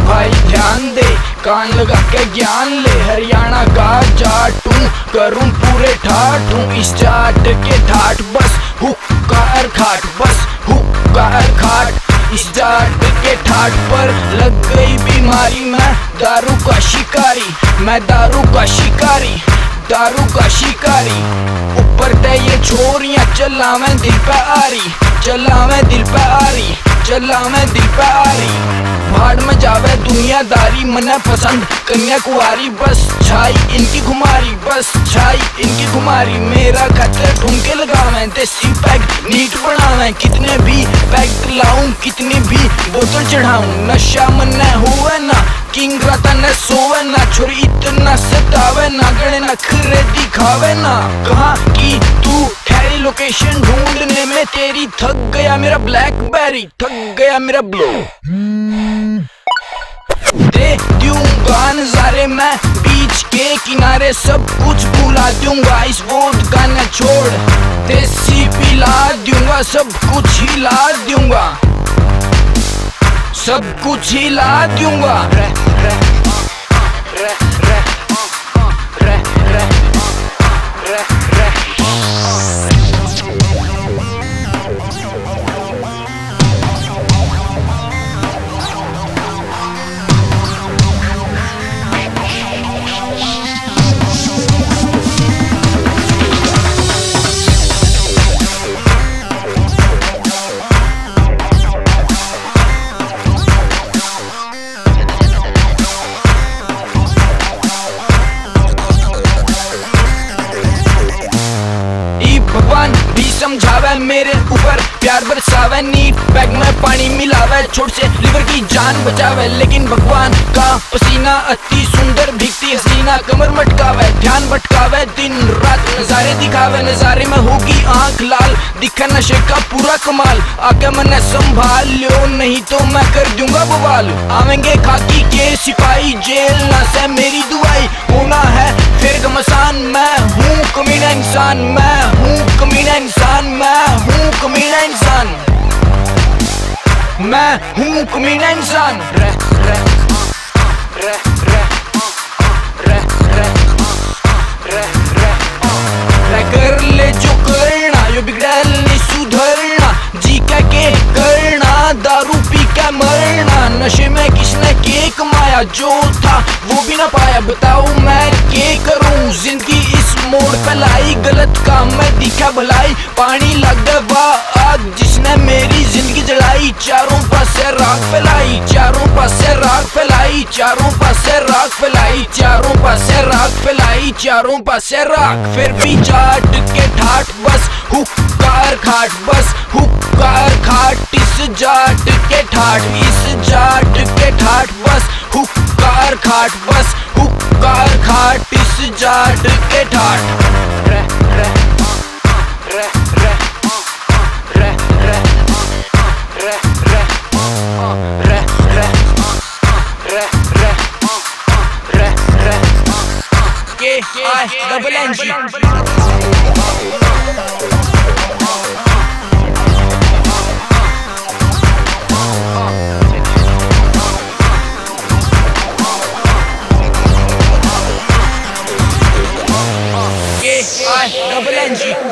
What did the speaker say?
भाई ध्यान दे, कान लगा के ज्ञान ले। हरियाणा का जाट हूँ, करूँ पूरे ठाट हूँ। स्टार्ट के ठाट बस हुक्का और खाट, बस हुक्का और खाट। स्टार्ट के ठाट पर लग गई बीमारी, मैं दारू का शिकारी, मैं दारू का शिकारी, दारू का शिकारी। ऊपर ते ये छोरियां चला मैं दिल पे आ रही, चला मैं दिल पे आ रही, चला मैं दिल पे आ रही। भाड़ में जावे दुनियादारी, मने पसंद कन्याकुमारी। बस छाई इनकी खुमारी, बस छाई इनकी खुमारी। मेरा खतरे ठुमके लगावे, देसी पैग नीट बनावे। कितने भी पैग लाऊं, कितनी भी बोतल चढ़ाऊं। नशा मने हुए ना, किंग रतन सोवे ना। छोरी इतना सतावे ना, गणे नखरे दिखावे ना। कहाँ की तू ठहरी लोकेशन ढूंढने में तेरी। थक गया मेरा ब्लैकबेरी, थक गया मेरा ब्लो। दे दूंगा नजारे मैं बीच के किनारे, सब कुछ भुला दूंगा इस वोडका न छोड़। देसी पिला दूंगा, सब कुछ हिला दूंगा, सब कुछ हिला दूंगा। भगवान भी समझावे मेरे ऊपर प्यार बरसावे। नीट पैग में पानी मिलावे, छोट से लिवर की जान बचावे। लेकिन भगवान का पसीना अति सुंदर भीगती हसीना कमर मटकावे, ध्यान भटकावे। दिन रात नजारे दिखावे, नजारे में होगी आंख लाल। दिखा नशे का पूरा कमाल, आके मने संभाल लो नहीं तो मैं कर दूंगा बवाल। आवेंगे खाकी के सिपाही, जेल ना से मेरी दुआई। होना है फिर घमसान, मैं हूँ कमीना इंसान, मैं हूँ कमीना इंसान, मैं हूँ कमीना इंसान, मैं हूँ कमीना इंसान। कर ले जो करना, यो बिगड़ल नहीं सुधरना। जी के करना, दारू पी के मरना। नशे में किसने के कमाया, जो था वो भी ना पाया। बताओ मैं के करूं, जिंदगी इस मोड़ पे लाई। गलत काम में दिखा भलाई, पानी लग गया आग जिसने मेरी जिंदगी जलाई। चारों पासे राख फैलाई, चारों पासे राख फैलाई, चारों पासे राख फैलाई, चारों पासे राख फैलाई, चारों पासे राख। फिर भी जाट के ठाट बस हुक्कार खाट, बस हुक्कार खाट। इस जाट के ठाट, इस जाट के ठाट बस हुक्कार खाट, बस हुक्कार खाट। इस जाट के ठाट। KING KING